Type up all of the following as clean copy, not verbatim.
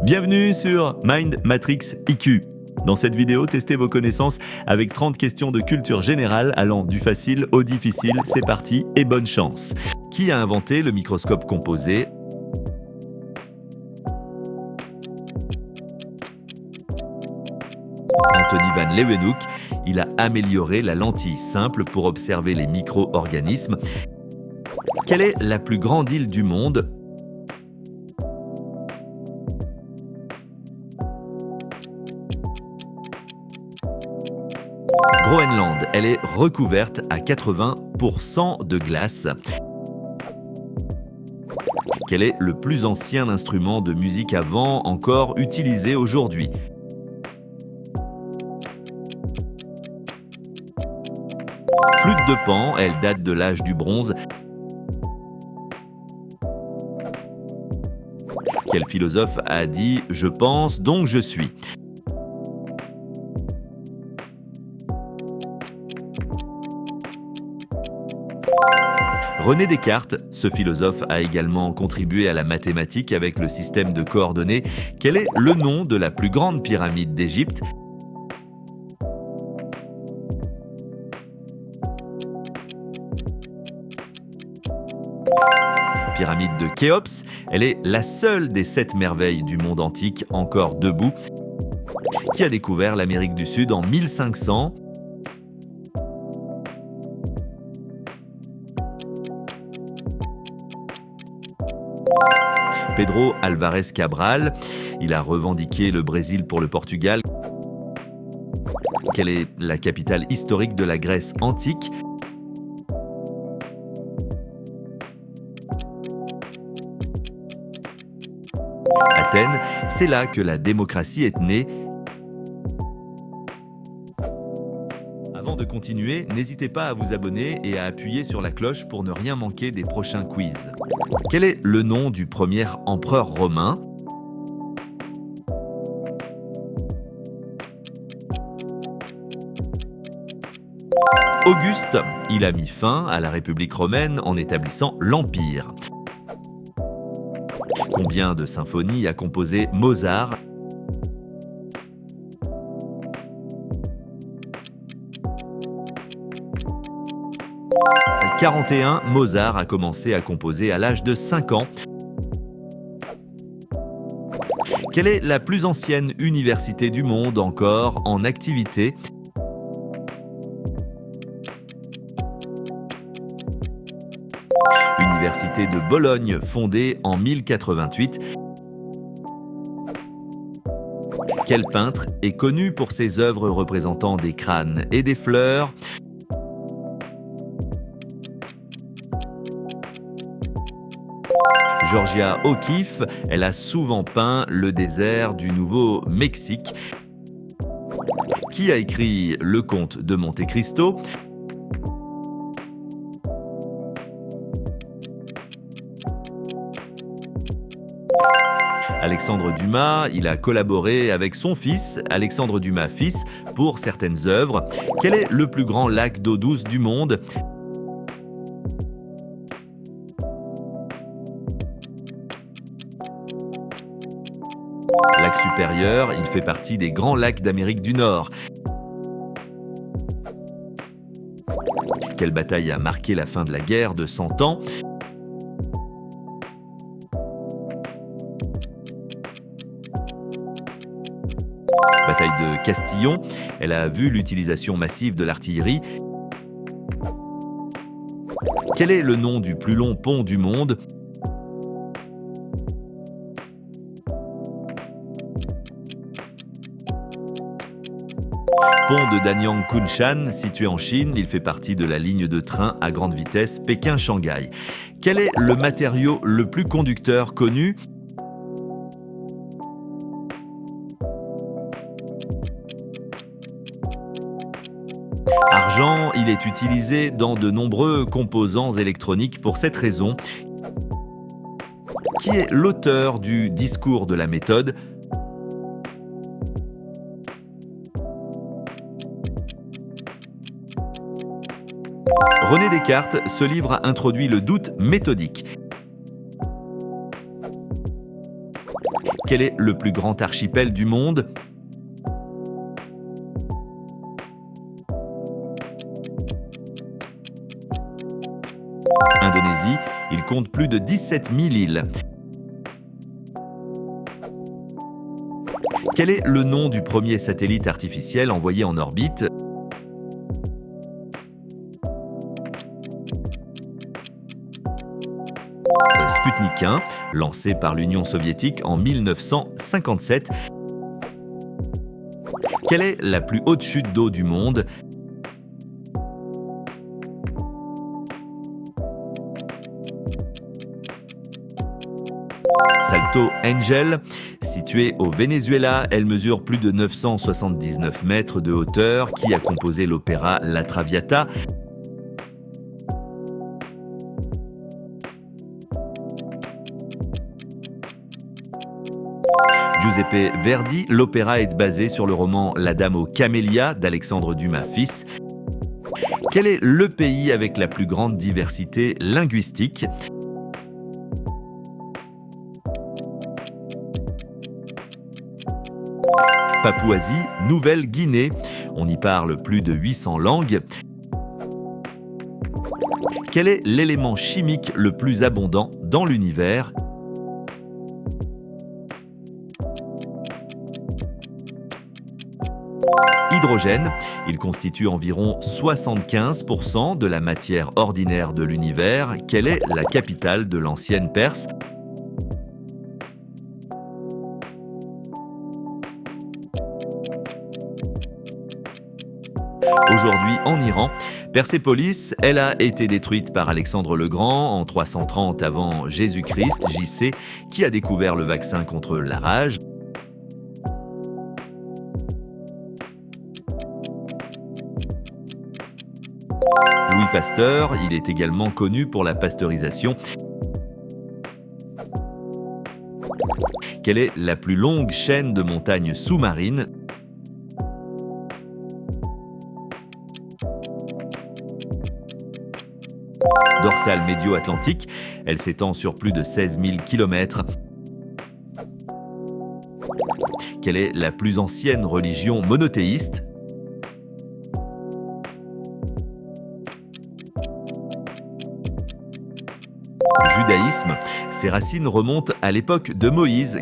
Bienvenue sur Mind Matrix IQ. Dans cette vidéo, testez vos connaissances avec 30 questions de culture générale allant du facile au difficile. C'est parti et bonne chance. Qui a inventé le microscope composé ? Anthony van Leeuwenhoek. Il a amélioré la lentille simple pour observer les micro-organismes. Quelle est la plus grande île du monde ? Groenland, elle est recouverte à 80% de glace. Quel est le plus ancien instrument de musique à vent encore utilisé aujourd'hui ? Flûte de Pan, elle date de l'âge du bronze. Quel philosophe a dit « Je pense, donc je suis » ? René Descartes, ce philosophe a également contribué à la mathématique avec le système de coordonnées. Quel est le nom de la plus grande pyramide d'Égypte ? Pyramide de Khéops, elle est la seule des 7 merveilles du monde antique encore debout. Qui a découvert l'Amérique du Sud en 1500 ? Pedro Álvarez Cabral, il a revendiqué le Brésil pour le Portugal. Quelle est la capitale historique de la Grèce antique ? Athènes, c'est là que la démocratie est née. Avant de continuer, n'hésitez pas à vous abonner et à appuyer sur la cloche pour ne rien manquer des prochains quiz. Quel est le nom du premier empereur romain ? Auguste, il a mis fin à la République romaine en établissant l'Empire. Combien de symphonies a composé Mozart ? À 41, Mozart a commencé à composer à l'âge de 5 ans. Quelle est la plus ancienne université du monde encore en activité ? Université de Bologne, fondée en 1088. Quel peintre est connu pour ses œuvres représentant des crânes et des fleurs ? Georgia O'Keeffe, elle a souvent peint le désert du Nouveau-Mexique. Qui a écrit Le Comte de Monte Cristo ? Alexandre Dumas, il a collaboré avec son fils, Alexandre Dumas fils, pour certaines œuvres. Quel est le plus grand lac d'eau douce du monde ? Lac supérieur, il fait partie des grands lacs d'Amérique du Nord. Quelle bataille a marqué la fin de la guerre de 100 ans ? Bataille de Castillon, elle a vu l'utilisation massive de l'artillerie. Quel est le nom du plus long pont du monde ? Pont de Danyang Kunshan, situé en Chine, il fait partie de la ligne de train à grande vitesse Pékin-Shanghai. Quel est le matériau le plus conducteur connu ? Argent, il est utilisé dans de nombreux composants électroniques pour cette raison. Qui est l'auteur du discours de la méthode ? René Descartes, ce livre a introduit le doute méthodique. Quel est le plus grand archipel du monde? Indonésie, il compte plus de 17 000 îles. Quel est le nom du premier satellite artificiel envoyé en orbite? Sputnik 1, lancé par l'Union soviétique en 1957. Quelle est la plus haute chute d'eau du monde? Salto Ángel, située au Venezuela, elle mesure plus de 979 mètres de hauteur, qui a composé l'opéra La Traviata. Giuseppe Verdi, l'opéra est basé sur le roman La Dame aux Camélias d'Alexandre Dumas fils. Quel est le pays avec la plus grande diversité linguistique? Papouasie-Nouvelle-Guinée. On y parle plus de 800 langues. Quel est l'élément chimique le plus abondant dans l'univers? Hydrogène. Il constitue environ 75% de la matière ordinaire de l'univers. Quelle est la capitale de l'ancienne Perse? Aujourd'hui en Iran, Persépolis, elle a été détruite par Alexandre le Grand en 330 avant Jésus-Christ, JC, qui a découvert le vaccin contre la rage. Louis Pasteur, il est également connu pour la pasteurisation. Quelle est la plus longue chaîne de montagnes sous-marines? Dorsale médio-atlantique, elle s'étend sur plus de 16 000 km. Quelle est la plus ancienne religion monothéiste? Le judaïsme, ses racines remontent à l'époque de Moïse.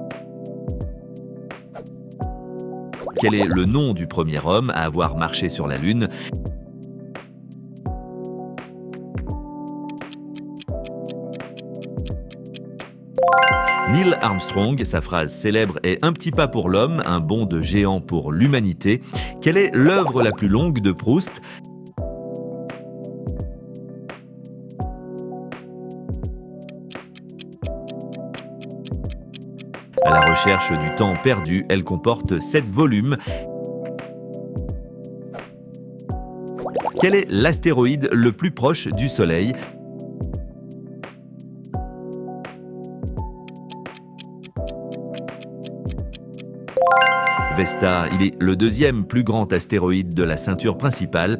Quel est le nom du premier homme à avoir marché sur la Lune? Neil Armstrong, sa phrase célèbre est « Un petit pas pour l'homme, un bond de géant pour l'humanité ». Quelle est l'œuvre la plus longue de Proust? À la recherche du temps perdu, elle comporte 7 volumes. Quel est l'astéroïde le plus proche du Soleil? Vesta, il est le deuxième plus grand astéroïde de la ceinture principale.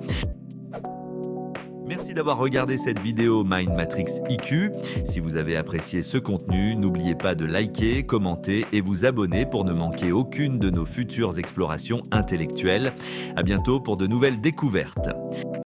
Merci d'avoir regardé cette vidéo Mind Matrix IQ. Si vous avez apprécié ce contenu, n'oubliez pas de liker, commenter et vous abonner pour ne manquer aucune de nos futures explorations intellectuelles. À bientôt pour de nouvelles découvertes.